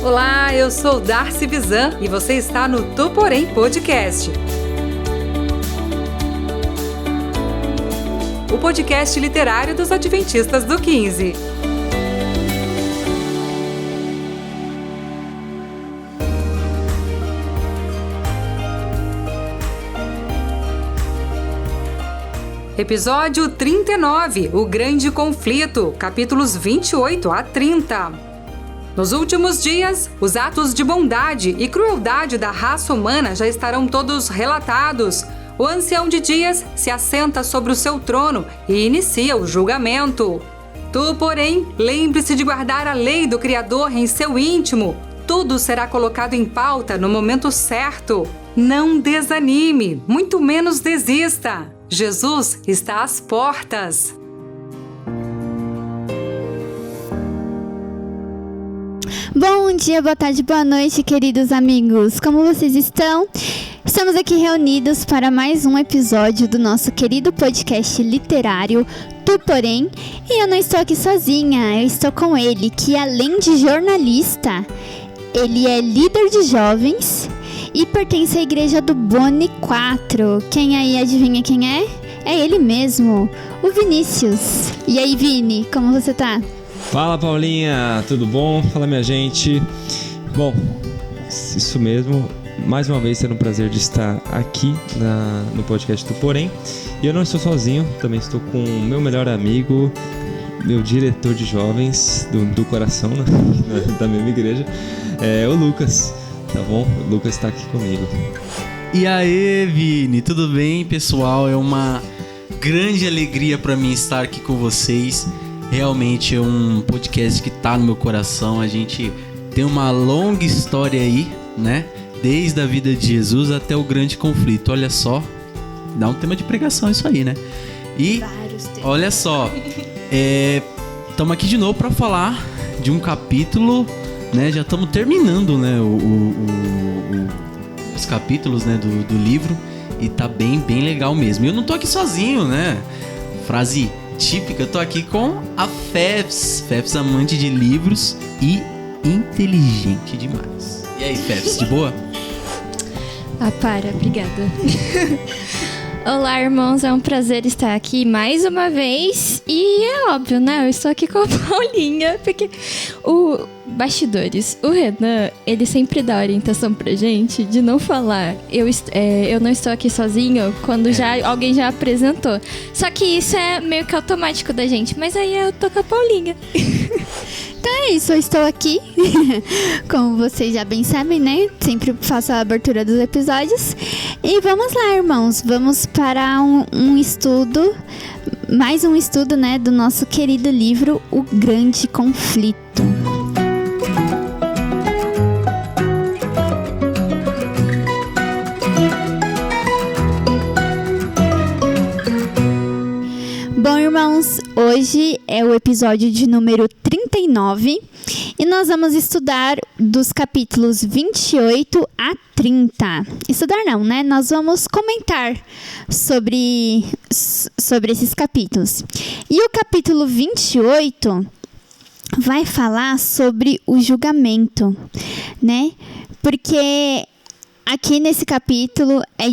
Olá, eu sou Darcy Bizan e você está no Tu Porém Podcast. O podcast literário dos Adventistas do 15. Episódio 39, O Grande Conflito, capítulos 28 a 30. Nos últimos dias, os atos de bondade e crueldade da raça humana já estarão todos relatados. O ancião de dias se assenta sobre o seu trono e inicia o julgamento. Tu, porém, lembre-se de guardar a lei do Criador em seu íntimo. Tudo será colocado em pauta no momento certo. Não desanime, muito menos desista. Jesus está às portas. Bom dia, boa tarde, boa noite, queridos amigos. Como vocês estão? Estamos aqui reunidos para mais um episódio do nosso querido podcast literário Tu Porém. E eu não estou aqui sozinha, eu estou com ele, que além de jornalista, ele é líder de jovens e pertence à igreja do Boni 4. Quem aí adivinha quem é? É ele mesmo, o Vinícius. E aí, Vini, como você tá? Fala, Paulinha, tudo bom? Fala, minha gente. Bom, isso mesmo, mais uma vez sendo um prazer de estar aqui no podcast do Porém. E eu não estou sozinho, também estou com o meu melhor amigo, meu diretor de jovens do coração, né? Da mesma igreja, o Lucas. Tá bom? O Lucas está aqui comigo. E aí, Vini, tudo bem, pessoal? É uma grande alegria para mim estar aqui com vocês. Realmente é um podcast que tá no meu coração. A gente tem uma longa história aí, né? Desde a vida de Jesus até o grande conflito. Olha só, dá um tema de pregação isso aí, né? E olha só, estamos aqui de novo para falar de um capítulo, né? Já estamos terminando, né? Os capítulos, né? Do livro. E tá bem legal mesmo. E eu não tô aqui sozinho, né? Frase típica, eu tô aqui com a Fefs, amante de livros e inteligente demais. E aí, Fefs, de boa? Obrigada. Olá, irmãos, é um prazer estar aqui mais uma vez. E é óbvio, né? Eu estou aqui com a Paulinha, porque bastidores, o Renan, ele sempre dá orientação pra gente de não falar eu não estou aqui sozinho quando alguém já apresentou. Só que isso é meio que automático da gente, mas aí eu tô com a Paulinha. Então é isso, eu estou aqui, como vocês já bem sabem, né? Sempre faço a abertura dos episódios. E vamos lá, irmãos, vamos para um estudo, mais um estudo, né, do nosso querido livro, O Grande Conflito. Bom, irmãos, hoje é o episódio de número 39 e nós vamos estudar dos capítulos 28 a 30. Estudar não, né? Nós vamos comentar sobre esses capítulos. E o capítulo 28 vai falar sobre o julgamento, né? Porque aqui nesse capítulo é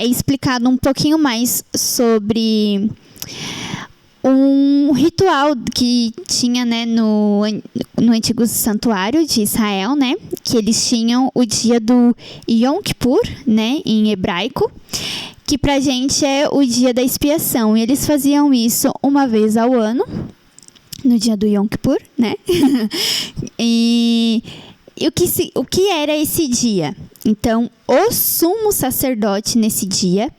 explicado um pouquinho mais sobre um ritual que tinha, né, no antigo santuário de Israel, né, que eles tinham o dia do Yom Kippur, né, em hebraico, que pra gente é o dia da expiação, e eles faziam isso uma vez ao ano, no dia do Yom Kippur, né, e o que era esse dia? Então, o sumo sacerdote nesse dia,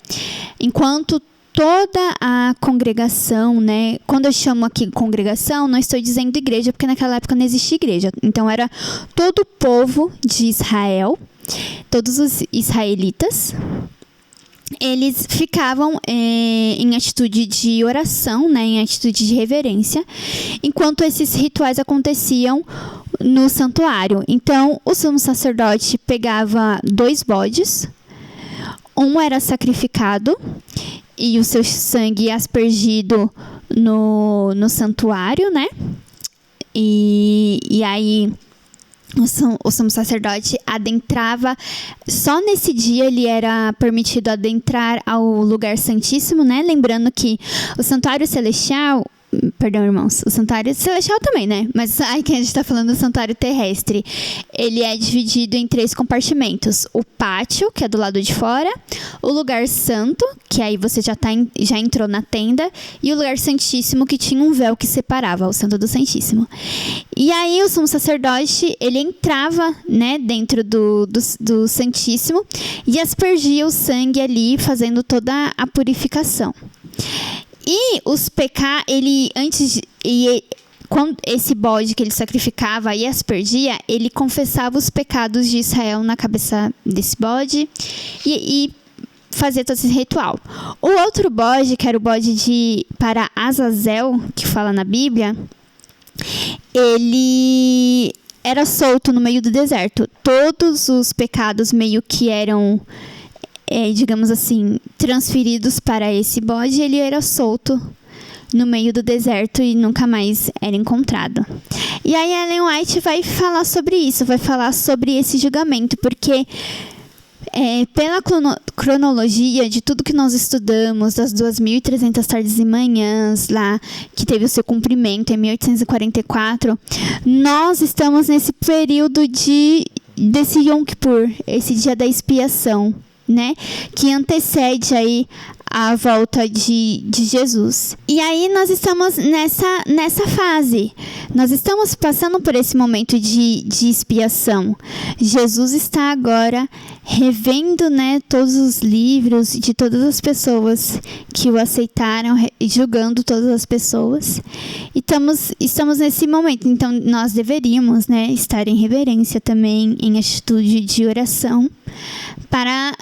enquanto toda a congregação, né? Quando eu chamo aqui congregação, não estou dizendo igreja, porque naquela época não existia igreja. Então, era todo o povo de Israel, todos os israelitas, eles ficavam em atitude de oração, né? Em atitude de reverência, enquanto esses rituais aconteciam no santuário. Então, o sumo sacerdote pegava 2 bodes, um era sacrificado e o seu sangue aspergido no santuário, né? E aí o sumo sacerdote adentrava, só nesse dia ele era permitido adentrar ao lugar santíssimo, né? Lembrando que o santuário celestial, perdão, irmãos, o santuário celestial também, né? Mas aqui a gente tá falando do santuário terrestre. Ele é dividido em 3 compartimentos. O pátio, que é do lado de fora. O lugar santo, que aí você já entrou na tenda. E o lugar santíssimo, que tinha um véu que separava o santo do santíssimo. E aí o sumo sacerdote, ele entrava, né, dentro do santíssimo e aspergia o sangue ali, fazendo toda a purificação. E os pecados, quando esse bode que ele sacrificava e aspergia, ele confessava os pecados de Israel na cabeça desse bode e fazia todo esse ritual. O outro bode, que era o bode para Azazel, que fala na Bíblia, ele era solto no meio do deserto. Todos os pecados meio que eram, digamos assim, transferidos para esse bode, ele era solto no meio do deserto e nunca mais era encontrado. E aí Ellen White vai falar sobre isso, vai falar sobre esse julgamento, porque pela cronologia de tudo que nós estudamos, das 2.300 tardes e manhãs lá, que teve o seu cumprimento em 1844, nós estamos nesse período desse Yom Kippur, esse dia da expiação, né, que antecede aí a volta de Jesus. E aí nós estamos nessa fase. Nós estamos passando por esse momento de expiação. Jesus está agora revendo, né, todos os livros de todas as pessoas que o aceitaram, julgando todas as pessoas. E estamos nesse momento. Então nós deveríamos, né, estar em reverência também, em atitude de oração, para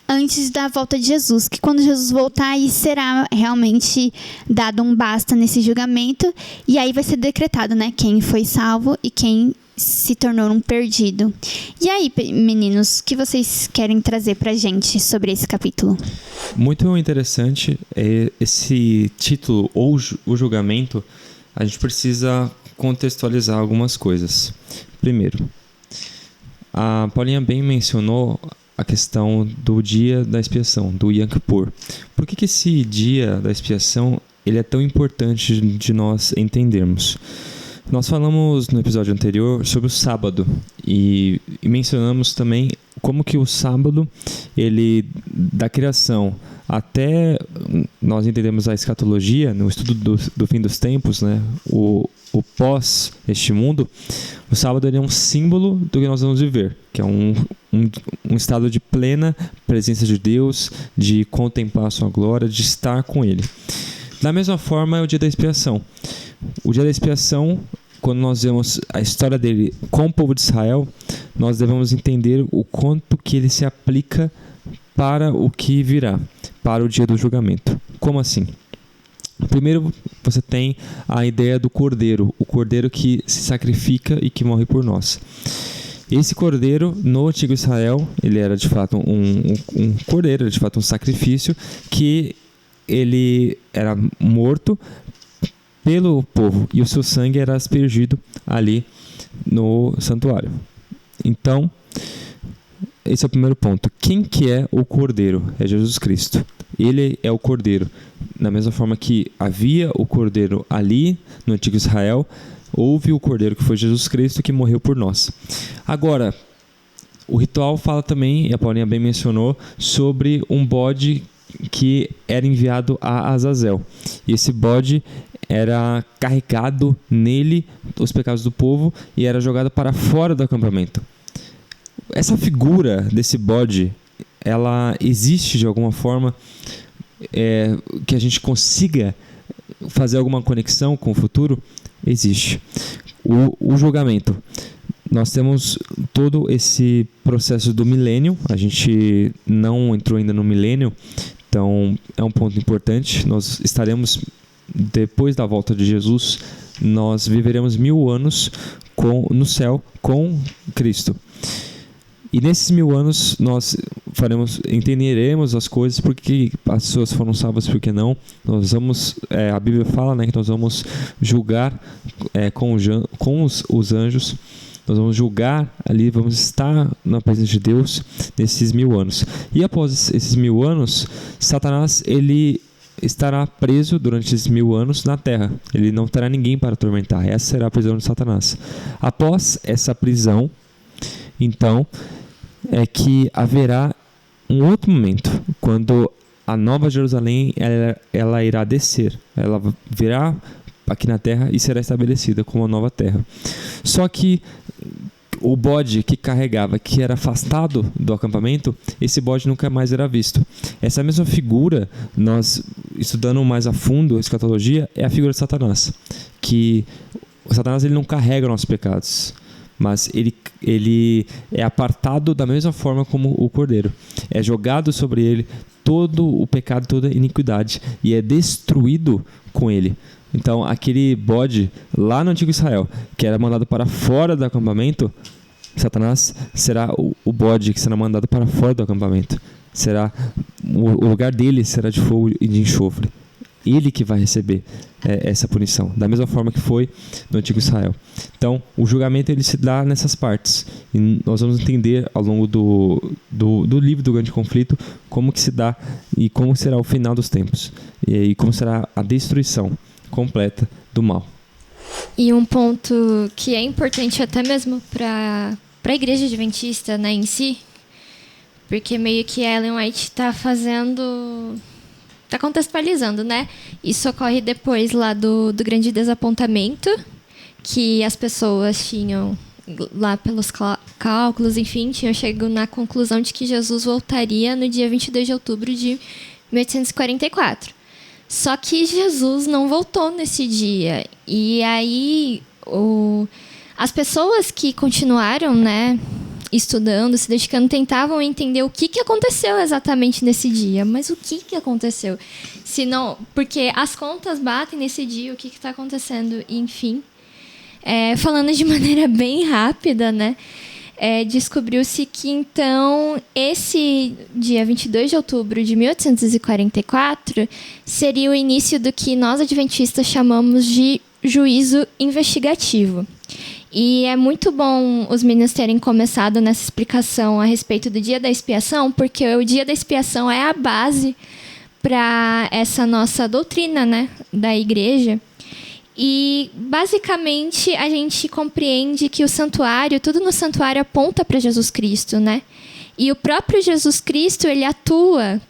antes da volta de Jesus, que quando Jesus voltar, aí será realmente dado um basta nesse julgamento, e aí vai ser decretado, né, quem foi salvo e quem se tornou um perdido. E aí, meninos, o que vocês querem trazer pra gente sobre esse capítulo? Muito interessante esse título, ou o julgamento. A gente precisa contextualizar algumas coisas. Primeiro, a Paulinha bem mencionou a questão do dia da expiação, do Yom Kippur. Por que esse dia da expiação ele é tão importante de nós entendermos? Nós falamos no episódio anterior sobre o sábado e mencionamos também como que o sábado, ele da criação até nós entendemos a escatologia, no estudo do fim dos tempos, né? O pós este mundo, o sábado ele é um símbolo do que nós vamos viver, que é um estado de plena presença de Deus, de contemplar a sua glória, de estar com Ele. Da mesma forma é o dia da expiação. O dia da expiação, quando nós vemos a história dele com o povo de Israel, nós devemos entender o quanto que ele se aplica para o que virá, para o dia do julgamento. Como assim? Primeiro, você tem a ideia do cordeiro, o cordeiro que se sacrifica e que morre por nós. Esse cordeiro, no antigo Israel, ele era de fato um cordeiro, era de fato um sacrifício, que ele era morto pelo povo e o seu sangue era aspergido ali no santuário. Então, esse é o primeiro ponto. Quem que é o cordeiro? É Jesus Cristo. Ele é o cordeiro. Da mesma forma que havia o cordeiro ali no antigo Israel, houve o cordeiro que foi Jesus Cristo que morreu por nós. Agora, o ritual fala também, e a Paulinha bem mencionou, sobre um bode que era enviado a Azazel. E esse bode era carregado nele os pecados do povo e era jogado para fora do acampamento. Essa figura desse bode, ela existe de alguma forma, que a gente consiga fazer alguma conexão com o futuro? Existe. O julgamento. Nós temos todo esse processo do milênio. A gente não entrou ainda no milênio, então é um ponto importante. Nós estaremos, depois da volta de Jesus, nós viveremos 1000 anos no céu com Cristo. E nesses 1000 anos nós entenderemos as coisas, porque as pessoas foram salvas, porque não. Nós vamos, a Bíblia fala, né, que nós vamos julgar com os anjos. Nós vamos julgar ali, vamos estar na presença de Deus nesses 1000 anos. E após esses 1000 anos, Satanás, ele estará preso durante esses 1000 anos na terra. Ele não terá ninguém para atormentar. Essa será a prisão de Satanás. Após essa prisão, então, é que haverá um outro momento, quando a Nova Jerusalém ela irá descer. Ela virá aqui na terra e será estabelecida como a nova terra. Só que o bode que carregava, que era afastado do acampamento, esse bode nunca mais era visto. Essa mesma figura, nós estudando mais a fundo a escatologia, é a figura de Satanás. Que o Satanás ele não carrega nossos pecados, mas ele é apartado da mesma forma como o cordeiro. É jogado sobre ele todo o pecado, toda a iniquidade, e é destruído com ele. Então, aquele bode lá no antigo Israel, que era mandado para fora do acampamento, Satanás será o bode que será mandado para fora do acampamento. O lugar dele será de fogo e de enxofre. Ele que vai receber essa punição, da mesma forma que foi no antigo Israel. Então, o julgamento ele se dá nessas partes. E nós vamos entender ao longo do livro do Grande Conflito como que se dá e como será o final dos tempos. E como será a destruição completa do mal. E um ponto que é importante até mesmo para a Igreja Adventista, né, em si, porque meio que Ellen White está contextualizando, né? Isso ocorre depois lá do grande desapontamento, que as pessoas tinham, lá pelos cálculos, enfim, tinham chegado na conclusão de que Jesus voltaria no dia 22 de outubro de 1844. Só que Jesus não voltou nesse dia. E aí, as pessoas que continuaram, né, estudando, se dedicando, tentavam entender o que aconteceu exatamente nesse dia. Mas o que aconteceu? Porque as contas batem nesse dia, o que está acontecendo? Enfim, falando de maneira bem rápida, né, descobriu-se que, então, esse dia 22 de outubro de 1844 seria o início do que nós adventistas chamamos de juízo investigativo. E é muito bom os meninos terem começado nessa explicação a respeito do dia da expiação, porque o dia da expiação é a base para essa nossa doutrina, né, da igreja. E, basicamente, a gente compreende que o santuário, tudo no santuário aponta para Jesus Cristo, né? E o próprio Jesus Cristo, ele atua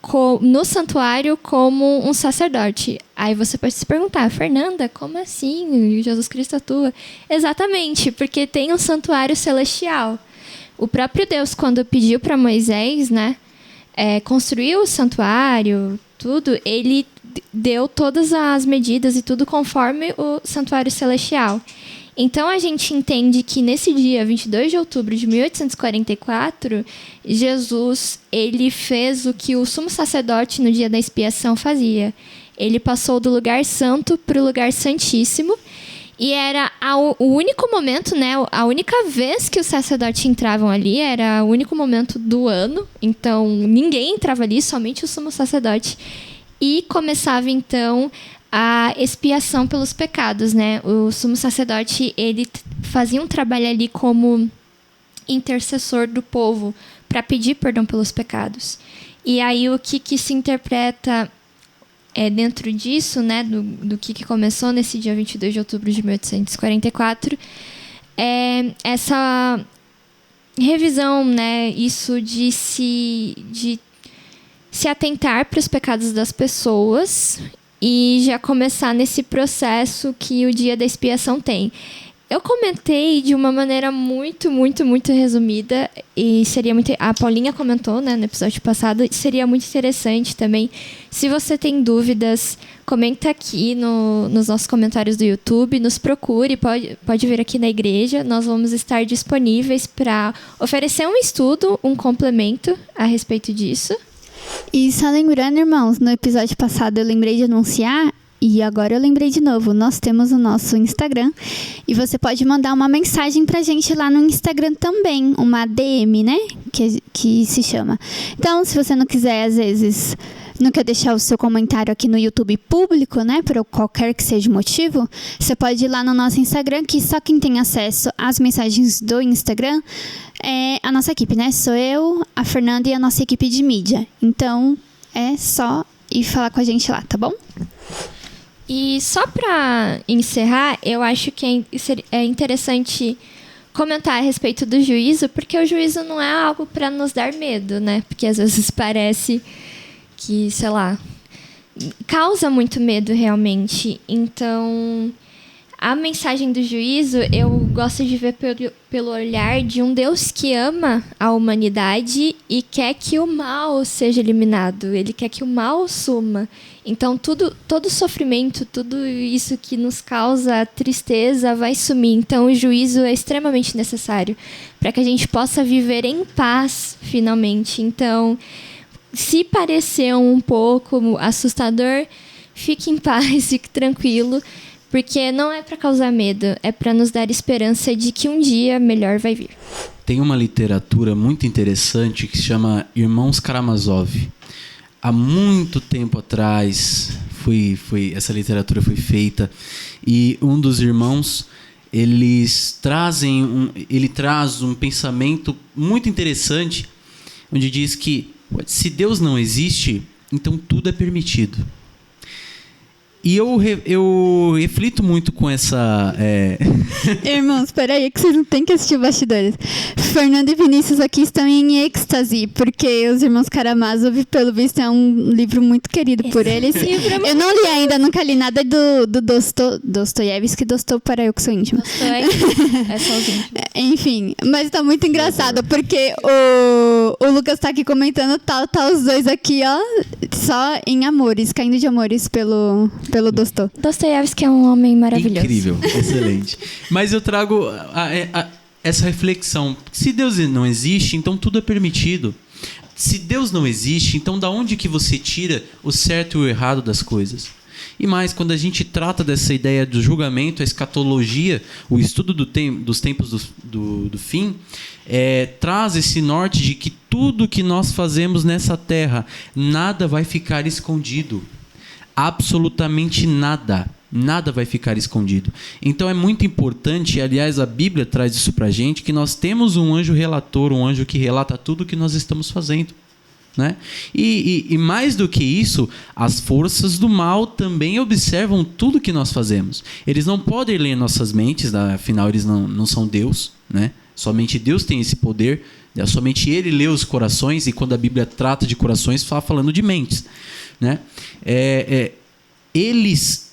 no santuário como um sacerdote. Aí você pode se perguntar, Fernanda, como assim Jesus Cristo atua? Exatamente, porque tem um santuário celestial. O próprio Deus, quando pediu para Moisés, né, construir o santuário, tudo, ele deu todas as medidas e tudo conforme o santuário celestial. Então, a gente entende que nesse dia, 22 de outubro de 1844, Jesus, ele fez o que o sumo sacerdote no dia da expiação fazia. Ele passou do lugar santo para o lugar santíssimo. E era o único momento, né, a única vez que os sacerdotes entravam ali, era o único momento do ano. Então, ninguém entrava ali, somente o sumo sacerdote. E começava, então, a expiação pelos pecados, né? O sumo sacerdote, ele fazia um trabalho ali como intercessor do povo para pedir perdão pelos pecados. E aí o que se interpreta dentro disso, né, do que começou nesse dia 22 de outubro de 1844, é essa revisão, né, isso de se atentar para os pecados das pessoas e já começar nesse processo que o dia da expiação tem. Eu comentei de uma maneira muito, muito, muito resumida e seria muito... A Paulinha comentou, né, no episódio passado, seria muito interessante também. Se você tem dúvidas, comenta aqui nos nossos comentários do YouTube, nos procure, pode vir aqui na igreja. Nós vamos estar disponíveis para oferecer um estudo, um complemento a respeito disso. E só lembrando, irmãos, no episódio passado eu lembrei de anunciar, E agora eu lembrei de novo, nós temos o nosso Instagram e você pode mandar uma mensagem pra gente lá no Instagram também, uma DM, né? Que se chama. Então, se você não quiser, às vezes, não quer deixar o seu comentário aqui no YouTube público, né? Por qualquer que seja o motivo, você pode ir lá no nosso Instagram, que só quem tem acesso às mensagens do Instagram é a nossa equipe, né? Sou eu, a Fernanda e a nossa equipe de mídia. Então, é só ir falar com a gente lá, tá bom? E só para encerrar, eu acho que é interessante comentar a respeito do juízo, porque o juízo não é algo para nos dar medo, né? Porque às vezes parece que, sei lá, causa muito medo realmente. Então, a mensagem do juízo, eu gosto de ver pelo olhar de um Deus que ama a humanidade e quer que o mal seja eliminado. Ele quer que o mal suma. Então, todo sofrimento, tudo isso que nos causa tristeza vai sumir. Então, o juízo é extremamente necessário para que a gente possa viver em paz, finalmente. Então, se parecer um pouco assustador, fique em paz, fique tranquilo, porque não é para causar medo, é para nos dar esperança de que um dia melhor vai vir. Tem uma literatura muito interessante que se chama Irmãos Karamazov. Há muito tempo atrás essa literatura foi feita e um dos irmãos ele traz um pensamento muito interessante onde diz que se Deus não existe, então tudo é permitido. E eu reflito muito com essa... Irmãos, peraí, que vocês não têm que assistir Bastidores. Fernando e Vinícius aqui estão em êxtase, porque Os Irmãos Karamazov, pelo visto, é um livro muito querido por eles. Eu não li ainda, nunca li nada do Dostoiévski, para eu que sou íntima. É só os íntimos. Enfim, mas tá muito engraçado, porque o Lucas tá aqui comentando, tá os dois aqui, ó, só em amores, caindo de amores pelo Dostoiévski é um homem maravilhoso. Incrível, excelente. Mas eu trago essa reflexão. Se Deus não existe, então tudo é permitido. Se Deus não existe, então da onde que você tira o certo e o errado das coisas? E mais, quando a gente trata dessa ideia do julgamento, a escatologia, o estudo dos tempos do fim, traz esse norte de que tudo que nós fazemos nessa terra, nada vai ficar escondido. Absolutamente nada. Nada vai ficar escondido. Então é muito importante, aliás, a Bíblia traz isso pra gente, que nós temos um anjo relator, um anjo que relata tudo o que nós estamos fazendo. Né? E mais do que isso, as forças do mal também observam tudo que nós fazemos. Eles não podem ler nossas mentes, afinal eles não são Deus, né? Somente Deus tem esse poder, somente Ele lê os corações, e quando a Bíblia trata de corações, está falando de mentes, né? Eles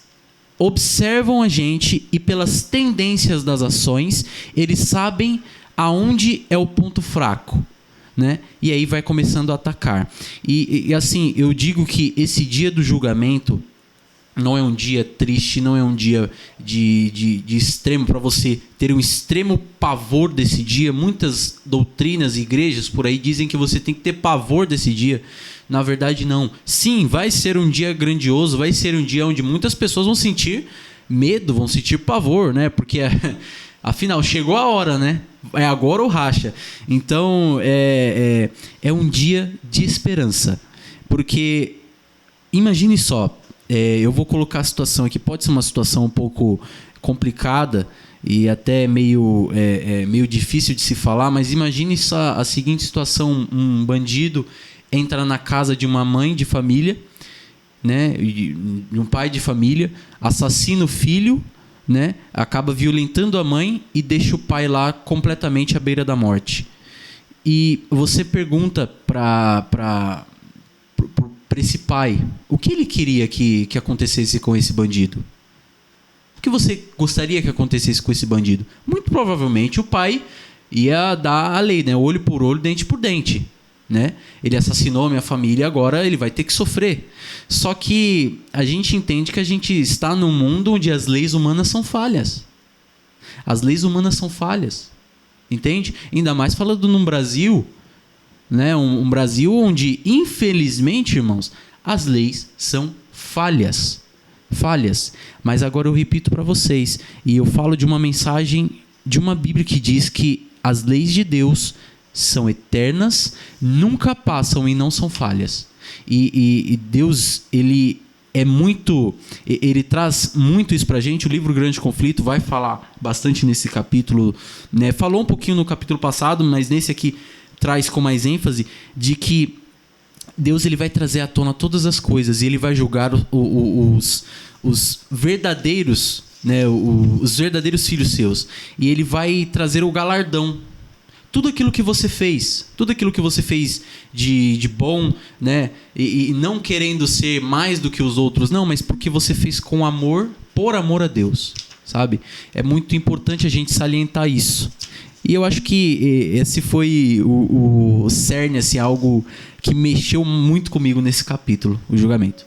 observam a gente e pelas tendências das ações, eles sabem aonde é o ponto fraco. Né? E aí vai começando a atacar. E assim, eu digo que esse dia do julgamento não é um dia triste, não é um dia de extremo, para você ter um extremo pavor desse dia. Muitas doutrinas e igrejas por aí dizem que você tem que ter pavor desse dia. Na verdade, não. Sim, vai ser um dia grandioso, vai ser um dia onde muitas pessoas vão sentir medo, vão sentir pavor, né? Porque afinal, chegou a hora, né? É agora ou racha. Então, é um dia de esperança. Porque, imagine só, eu vou colocar a situação aqui, pode ser uma situação um pouco complicada e até meio difícil de se falar, mas imagine só a seguinte situação: um bandido entra na casa de uma mãe de família, né? De um pai de família, assassina o filho, né? Acaba violentando a mãe e deixa o pai lá completamente à beira da morte. E você pergunta para esse pai o que ele queria que acontecesse com esse bandido. O que você gostaria que acontecesse com esse bandido? Muito provavelmente o pai ia dar a lei, né? Olho por olho, dente por dente. Né? Ele assassinou a minha família, agora ele vai ter que sofrer. Só que a gente entende que a gente está num mundo onde as leis humanas são falhas. As leis humanas são falhas. Entende? Ainda mais falando num Brasil, né? Um Brasil onde, infelizmente, irmãos, as leis são falhas. falhas. Mas agora eu repito para vocês, e eu falo de uma mensagem de uma Bíblia que diz que as leis de Deus são eternas, nunca passam e não são falhas. E Deus, ele traz muito isso pra gente. O livro Grande Conflito vai falar bastante nesse capítulo, né? Falou um pouquinho no capítulo passado, mas nesse aqui traz com mais ênfase de que Deus, ele vai trazer à tona todas as coisas e ele vai julgar os verdadeiros, né? Os verdadeiros filhos seus, e ele vai trazer o galardão. Tudo aquilo que você fez de bom, né? E não querendo ser mais do que os outros, não, mas porque você fez com amor, por amor a Deus, sabe? É muito importante a gente salientar isso. E eu acho que esse foi o cerne, assim, algo que mexeu muito comigo nesse capítulo, o julgamento.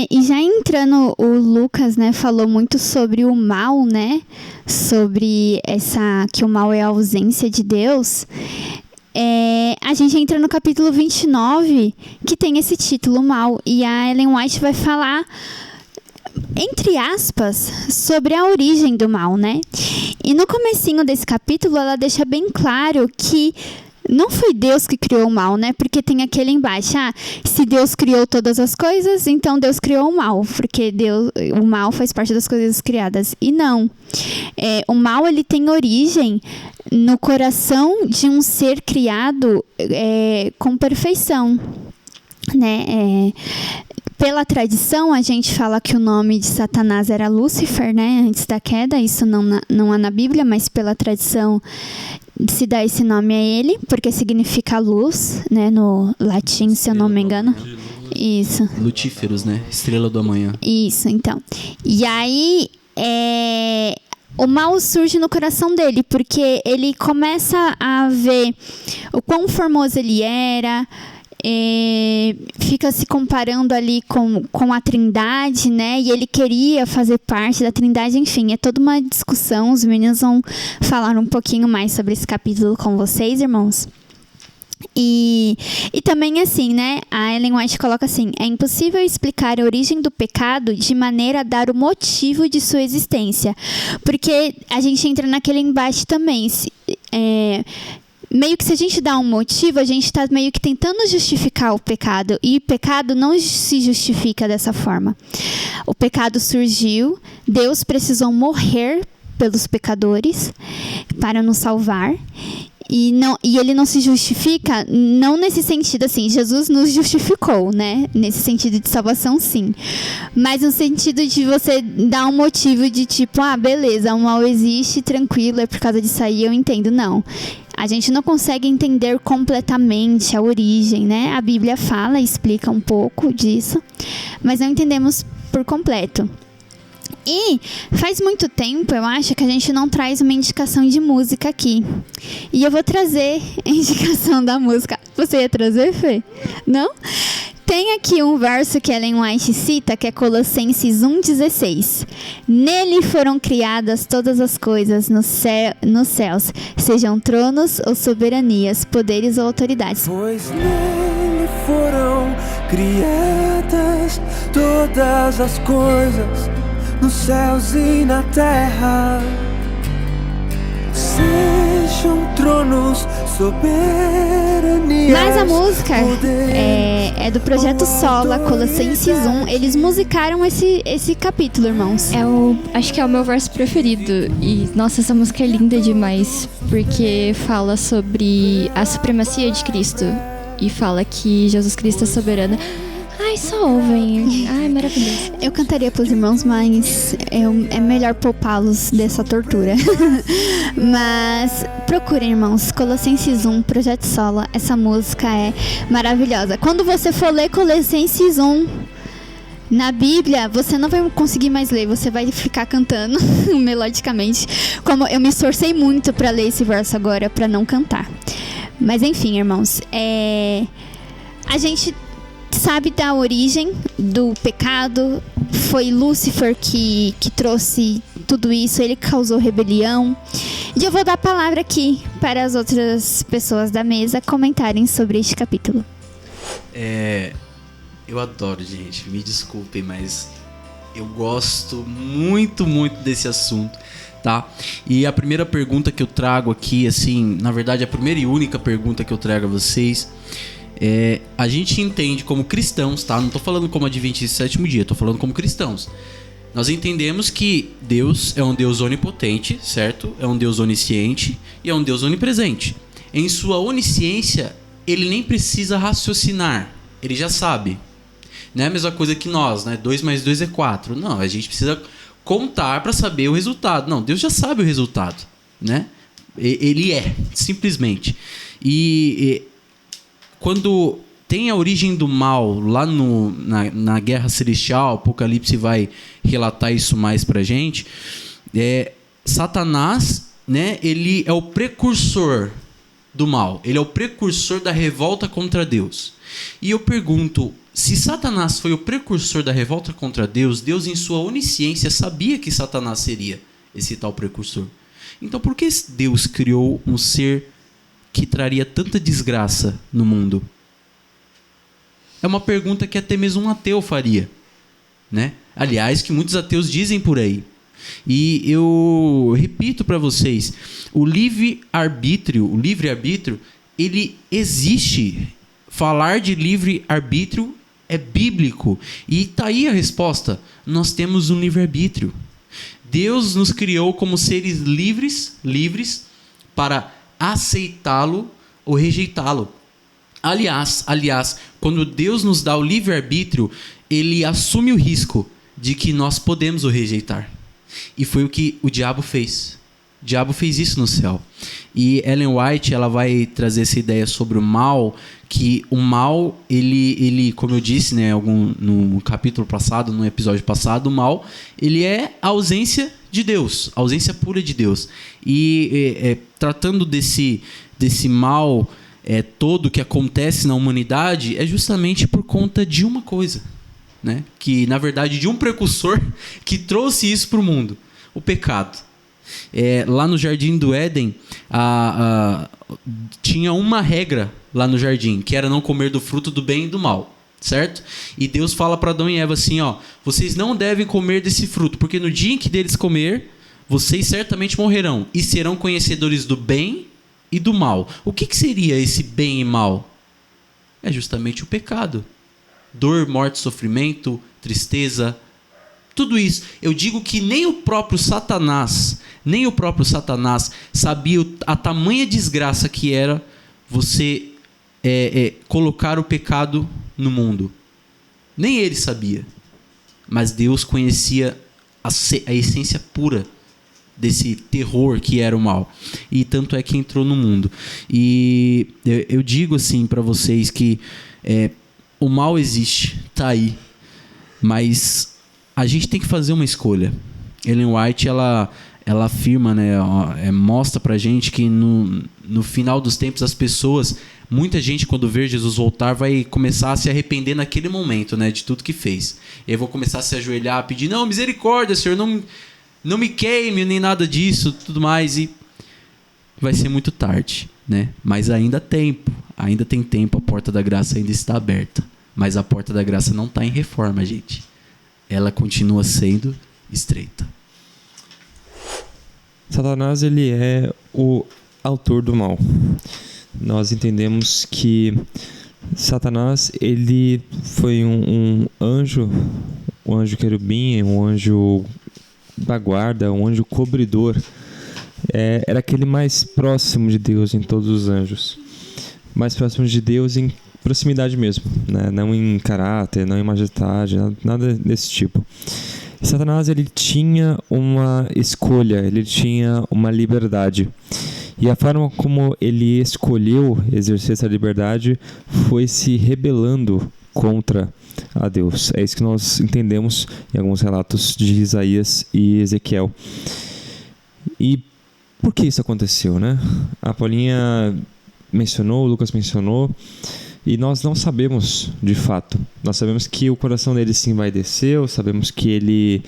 E já entrando, o Lucas, né, falou muito sobre o mal, né? Sobre que o mal é a ausência de Deus. A gente entra no capítulo 29, que tem esse título, mal. E a Ellen White vai falar, entre aspas, sobre a origem do mal, né? E no comecinho desse capítulo, ela deixa bem claro que não foi Deus que criou o mal, né? Porque tem aquele embate. Se Deus criou todas as coisas, então Deus criou o mal. Porque o mal faz parte das coisas criadas. E não. O mal, ele tem origem no coração de um ser criado com perfeição, né? Pela tradição, a gente fala que o nome de Satanás era Lúcifer, né? Antes da queda. Isso não há na Bíblia, mas pela tradição se dá esse nome a ele, porque significa luz, né? No latim, se eu não me engano. Isso. Lutíferos, né? Estrela do amanhã. Isso, então. E aí, o mal surge no coração dele, porque ele começa a ver o quão formoso ele era, fica se comparando ali com a Trindade, né? E ele queria fazer parte da Trindade. Enfim, é toda uma discussão. Os meninos vão falar um pouquinho mais sobre esse capítulo com vocês, irmãos. E também assim, né? A Ellen White coloca assim: é impossível explicar a origem do pecado de maneira a dar o motivo de sua existência. Porque a gente entra naquele embate também. Meio que se a gente dá um motivo, a gente está meio que tentando justificar o pecado. E o pecado não se justifica dessa forma. O pecado surgiu, Deus precisou morrer pelos pecadores para nos salvar. E ele não se justifica, não nesse sentido assim, Jesus nos justificou, né? Nesse sentido de salvação, sim. Mas no sentido de você dar um motivo de tipo, beleza, o mal existe, tranquilo, é por causa disso aí, eu entendo. Não. A gente não consegue entender completamente a origem, né? A Bíblia fala, explica um pouco disso, mas não entendemos por completo. E faz muito tempo, eu acho, que a gente não traz uma indicação de música aqui. E eu vou trazer a indicação da música. Você ia trazer, Fê? Não? Tem aqui um verso que Ellen White cita, que é Colossenses 1,16. Nele foram criadas todas as coisas nos céus, sejam tronos ou soberanias, poderes ou autoridades. Pois nele foram criadas todas as coisas, nos céus e na terra, sejam tronos, soberanias. Mas a música é do Projeto Sola, Colossenses 1. Eles musicaram esse capítulo, irmãos. Acho que é o meu verso preferido. E, nossa, essa música é linda demais, porque fala sobre a supremacia de Cristo. E fala que Jesus Cristo é soberano. Ai, só ouvem. Ai, maravilhoso. Eu cantaria pros irmãos, mas é melhor poupá-los dessa tortura. Mas procurem, irmãos, Colossenses 1, Projeto Sola. Essa música é maravilhosa. Quando você for ler Colossenses 1 na Bíblia, você não vai conseguir mais ler. Você vai ficar cantando melodicamente. Como eu me esforcei muito para ler esse verso agora, para não cantar. Mas enfim, irmãos, a gente sabe da origem do pecado. Foi Lúcifer que trouxe tudo isso. Ele causou rebelião. E eu vou dar a palavra aqui para as outras pessoas da mesa comentarem sobre este capítulo. Eu adoro, gente. Me desculpem, mas Eu gosto muito, muito desse assunto, tá? E a primeira pergunta que eu trago aqui, assim, na verdade a primeira e única pergunta que eu trago a vocês é: a gente entende como cristãos, tá? Não tô falando como adventista do sétimo dia, tô falando como cristãos. Nós entendemos que Deus é um Deus onipotente, certo? É um Deus onisciente e é um Deus onipresente. Em sua onisciência, ele nem precisa raciocinar, ele já sabe. Não é a mesma coisa que nós, né? 2 mais 2 é 4. Não, a gente precisa contar para saber o resultado. Não, Deus já sabe o resultado, né? Ele é, simplesmente. E quando tem a origem do mal lá na Guerra Celestial, Apocalipse vai relatar isso mais pra gente, Satanás, né, ele é o precursor do mal. Ele é o precursor da revolta contra Deus. E eu pergunto, se Satanás foi o precursor da revolta contra Deus, Deus em sua onisciência sabia que Satanás seria esse tal precursor. Então por que Deus criou um ser que traria tanta desgraça no mundo? É uma pergunta que até mesmo um ateu faria, né? Aliás, que muitos ateus dizem por aí. E eu repito para vocês, o livre-arbítrio, ele existe. Falar de livre-arbítrio é bíblico. E tá aí a resposta. Nós temos um livre-arbítrio. Deus nos criou como seres livres para aceitá-lo ou rejeitá-lo. Aliás, quando Deus nos dá o livre-arbítrio, ele assume o risco de que nós podemos o rejeitar. E foi o que o diabo fez. O diabo fez isso no céu. E Ellen White, ela vai trazer essa ideia sobre o mal, que o mal, ele como eu disse, né, no capítulo passado, no episódio passado, o mal, ele é a ausência de Deus, a ausência pura de Deus. E tratando desse mal todo que acontece na humanidade, é justamente por conta de uma coisa, né? Que na verdade de um precursor que trouxe isso para o mundo, o pecado. Lá no Jardim do Éden tinha uma regra lá no jardim, que era não comer do fruto do bem e do mal, certo? E Deus fala para Adão e Eva assim, vocês não devem comer desse fruto, porque no dia em que deles comer, vocês certamente morrerão e serão conhecedores do bem e do mal. O que seria esse bem e mal? É justamente o pecado. Dor, morte, sofrimento, tristeza, tudo isso. Eu digo que nem o próprio Satanás sabia a tamanha desgraça que era você colocar o pecado no mundo. Nem ele sabia. Mas Deus conhecia a essência pura desse terror que era o mal. E tanto é que entrou no mundo. E eu digo assim para vocês que o mal existe, tá aí. Mas a gente tem que fazer uma escolha. Ellen White, ela afirma, né, mostra pra gente que no final dos tempos as pessoas, muita gente quando ver Jesus voltar vai começar a se arrepender naquele momento, né, de tudo que fez. E aí vão começar a se ajoelhar, pedir, não, misericórdia, Senhor, não me queime, nem nada disso, tudo mais, e vai ser muito tarde, né? Mas ainda tem tempo, a porta da graça ainda está aberta. Mas a porta da graça não está em reforma, gente. Ela continua sendo estreita. Satanás, ele é o autor do mal. Nós entendemos que Satanás, ele foi um anjo querubim, um anjo da guarda, um anjo cobridor. Era aquele mais próximo de Deus em todos os anjos. Mais próximo de Deus em proximidade mesmo, né? Não em caráter, não em majestade, nada desse tipo. E Satanás, ele tinha uma escolha, ele tinha uma liberdade. E a forma como ele escolheu exercer essa liberdade foi se rebelando contra a Deus. É isso que nós entendemos em alguns relatos de Isaías e Ezequiel. E por que isso aconteceu, né? A Paulinha mencionou, o Lucas mencionou, e nós não sabemos de fato. Nós sabemos que o coração dele se envaideceu, sabemos que ele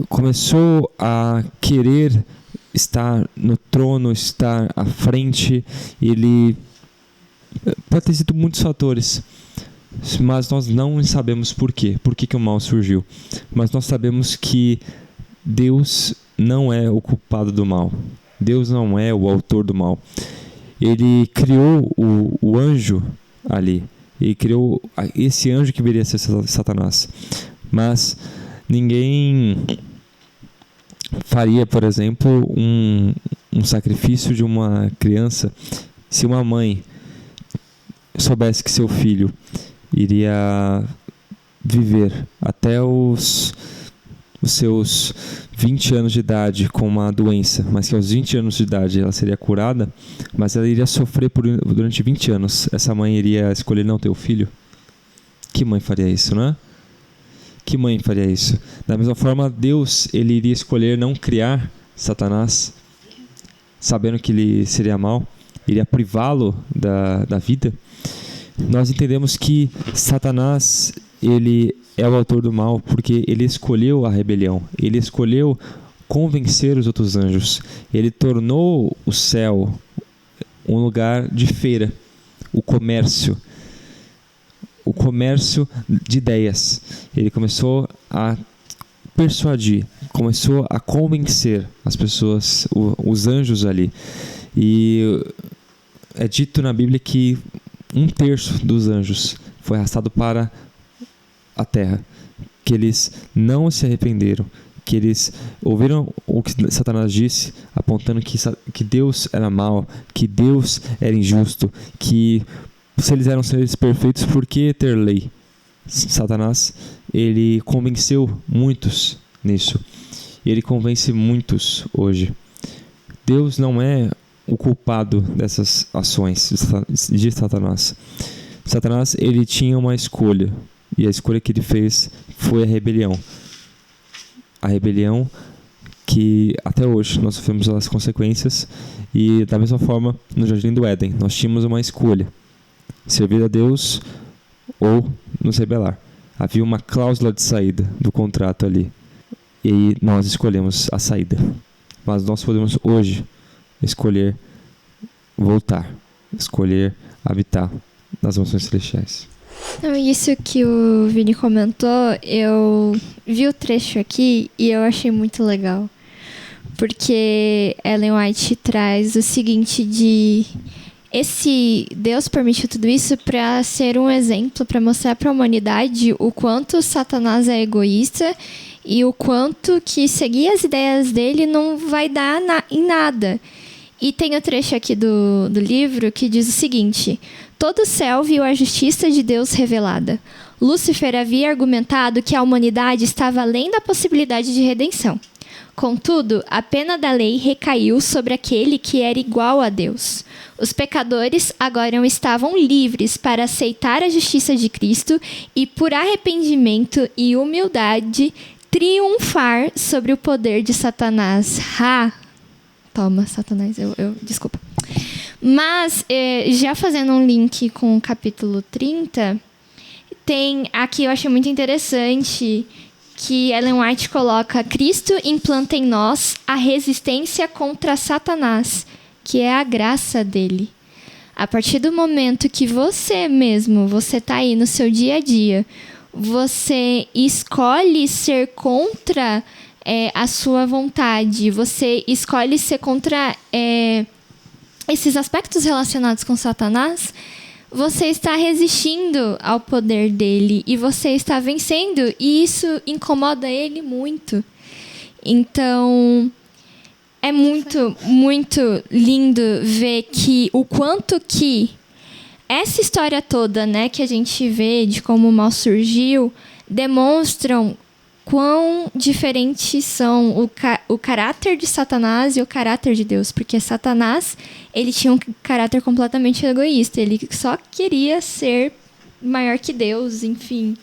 começou a querer estar no trono, estar à frente. Ele pode ter sido muitos fatores, mas nós não sabemos por quê. Por que o mal surgiu? Mas nós sabemos que Deus não é o culpado do mal. Deus não é o autor do mal. Ele criou o anjo ali. Ele criou esse anjo que viria a ser Satanás. Mas ninguém faria, por exemplo, um sacrifício de uma criança se uma mãe soubesse que seu filho iria viver até os seus 20 anos de idade com uma doença, mas que aos 20 anos de idade ela seria curada, mas ela iria sofrer durante 20 anos. Essa mãe iria escolher não ter o filho? Que mãe faria isso, né? Que mãe faria isso? Da mesma forma, Deus, ele iria escolher não criar Satanás, sabendo que ele seria mau, iria privá-lo da vida. Nós entendemos que Satanás, ele é o autor do mal porque ele escolheu a rebelião, ele escolheu convencer os outros anjos, ele tornou o céu um lugar de feira, o comércio de ideias. Ele começou a persuadir, começou a convencer as pessoas, os anjos ali. E é dito na Bíblia que 1/3 dos anjos foi arrastado para a terra, que eles não se arrependeram, que eles ouviram o que Satanás disse, apontando que Deus era mau, que Deus era injusto, que se eles eram seres perfeitos, por que ter lei? Satanás, ele convenceu muitos nisso, e ele convence muitos hoje. Deus não é o culpado dessas ações de Satanás. Satanás, ele tinha uma escolha, e a escolha que ele fez foi a rebelião. A rebelião que até hoje nós sofremos as consequências, e da mesma forma no Jardim do Éden nós tínhamos uma escolha: servir a Deus ou nos rebelar. Havia uma cláusula de saída do contrato ali, e nós escolhemos a saída. Mas nós podemos hoje escolher voltar, escolher habitar nas mansões celestiais. Não, isso que o Vini comentou, eu vi o trecho aqui e eu achei muito legal. Porque Ellen White traz o seguinte de... Esse Deus permitiu tudo isso para ser um exemplo, para mostrar para a humanidade o quanto Satanás é egoísta e o quanto que seguir as ideias dele não vai dar em nada. E tem o trecho aqui do livro que diz o seguinte: todo o céu viu a justiça de Deus revelada. Lúcifer havia argumentado que a humanidade estava além da possibilidade de redenção. Contudo, a pena da lei recaiu sobre aquele que era igual a Deus. Os pecadores agora estavam livres para aceitar a justiça de Cristo e, por arrependimento e humildade, triunfar sobre o poder de Satanás. Toma, Satanás, desculpa. Mas, já fazendo um link com o capítulo 30, tem aqui, eu achei muito interessante, que Ellen White coloca: Cristo implanta em nós a resistência contra Satanás, que é a graça dele. A partir do momento que você está aí no seu dia a dia, você escolhe ser contra a sua vontade, você escolhe ser contra esses aspectos relacionados com Satanás, você está resistindo ao poder dele e você está vencendo, e isso incomoda ele muito. Então, é muito, muito lindo ver que o quanto que essa história toda, né, que a gente vê de como o mal surgiu, demonstram quão diferentes são o caráter de Satanás e o caráter de Deus. Porque Satanás, ele tinha um caráter completamente egoísta. Ele só queria ser maior que Deus, enfim.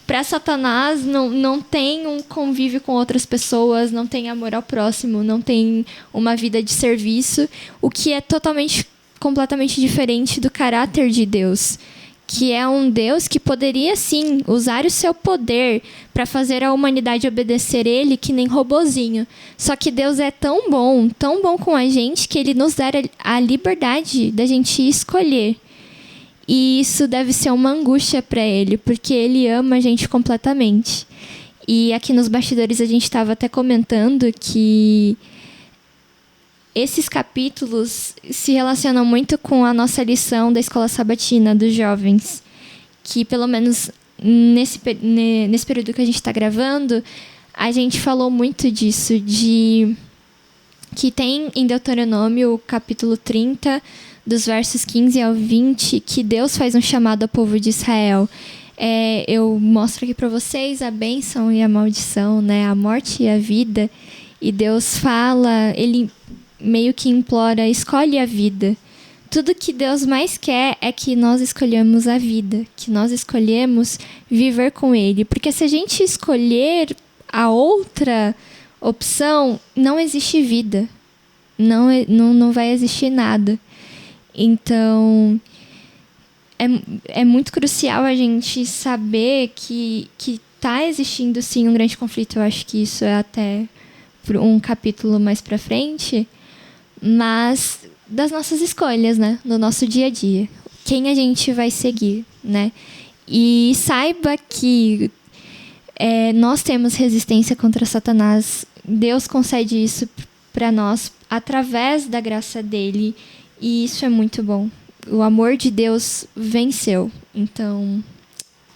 Para Satanás, não tem um convívio com outras pessoas, não tem amor ao próximo, não tem uma vida de serviço, o que é completamente diferente do caráter de Deus, que é um Deus que poderia, sim, usar o seu poder para fazer a humanidade obedecer ele que nem robozinho. Só que Deus é tão bom com a gente, que ele nos dá a liberdade da gente escolher. E isso deve ser uma angústia para ele, porque ele ama a gente completamente. E aqui nos bastidores a gente estava até comentando que esses capítulos se relacionam muito com a nossa lição da escola sabatina dos jovens, que pelo menos nesse período que a gente está gravando, a gente falou muito disso, de que tem em Deuteronômio, o capítulo 30, dos versos 15 ao 20, que Deus faz um chamado ao povo de Israel. Eu mostro aqui para vocês a bênção e a maldição, né? A morte e a vida. E Deus fala, ele meio que implora, escolhe a vida. Tudo que Deus mais quer é que nós escolhamos a vida, que nós escolhemos viver com Ele. Porque se a gente escolher a outra opção, não existe vida. Não vai existir nada. Então, é muito crucial a gente saber que está existindo, sim, um grande conflito. Eu acho que isso é até um capítulo mais para frente. Mas das nossas escolhas, né? No nosso dia a dia. Quem a gente vai seguir, né? E saiba que nós temos resistência contra Satanás. Deus concede isso para nós através da graça dele. E isso é muito bom. O amor de Deus venceu. Então,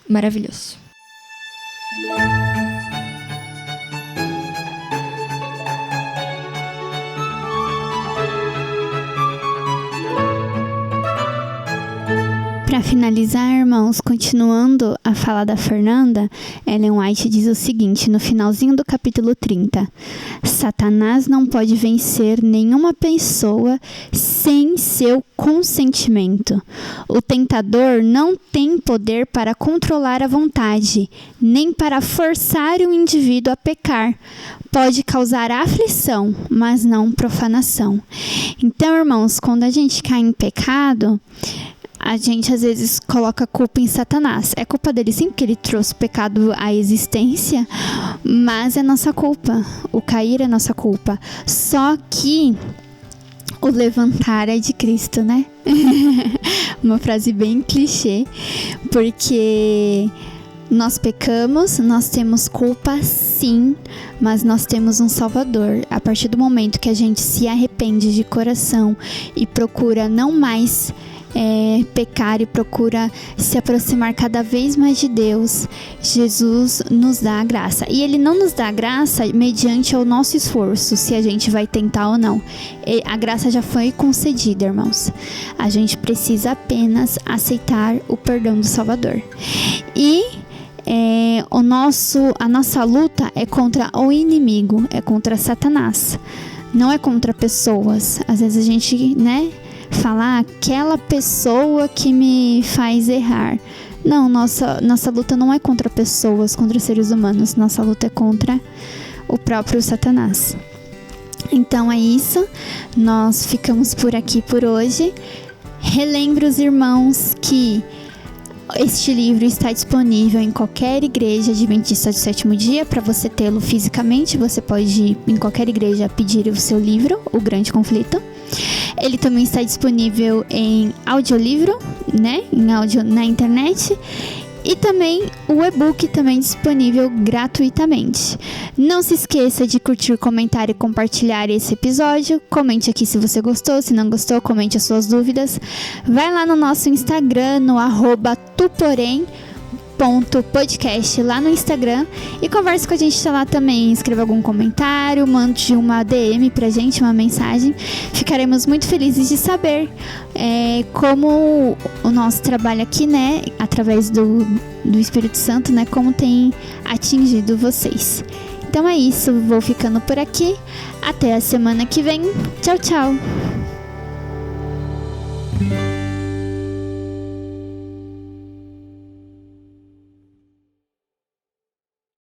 maravilhoso. Para finalizar, irmãos, continuando a fala da Fernanda, Ellen White diz o seguinte, no finalzinho do capítulo 30. Satanás não pode vencer nenhuma pessoa sem seu consentimento. O tentador não tem poder para controlar a vontade, nem para forçar o indivíduo a pecar. Pode causar aflição, mas não profanação. Então, irmãos, quando a gente cai em pecado, a gente às vezes coloca a culpa em Satanás. É culpa dele sim, porque ele trouxe o pecado à existência, mas é nossa culpa. O cair é nossa culpa. Só que o levantar é de Cristo, né? Uma frase bem clichê, porque nós pecamos, nós temos culpa sim, mas nós temos um Salvador. A partir do momento que a gente se arrepende de coração e procura não mais pecar e procura se aproximar cada vez mais de Deus, Jesus nos dá a graça. E Ele não nos dá a graça mediante o nosso esforço, se a gente vai tentar ou não. A graça já foi concedida, irmãos. A gente precisa apenas aceitar o perdão do Salvador. E a nossa luta é contra o inimigo, é contra Satanás. Não é contra pessoas. Às vezes a gente, falar aquela pessoa que me faz errar. Não, nossa luta não é contra pessoas, contra seres humanos. Nossa luta é contra o próprio Satanás. Então é isso. Nós ficamos por aqui por hoje. Relembro os irmãos que este livro está disponível em qualquer igreja adventista do sétimo dia. Para você tê-lo fisicamente, você pode ir em qualquer igreja pedir o seu livro, O Grande Conflito. Ele também está disponível em audiolivro, em áudio na internet. E também o e-book também disponível gratuitamente. Não se esqueça de curtir, comentar e compartilhar esse episódio. Comente aqui se você gostou, se não gostou, comente as suas dúvidas. Vai lá no nosso Instagram, no @tuporém.podcast lá no Instagram e converse com a gente lá também. Escreva algum comentário, mande uma DM pra gente, uma mensagem. Ficaremos muito felizes de saber como o nosso trabalho aqui, através do Espírito Santo, como tem atingido vocês. Então é isso, vou ficando por aqui. Até a semana que vem. Tchau, tchau.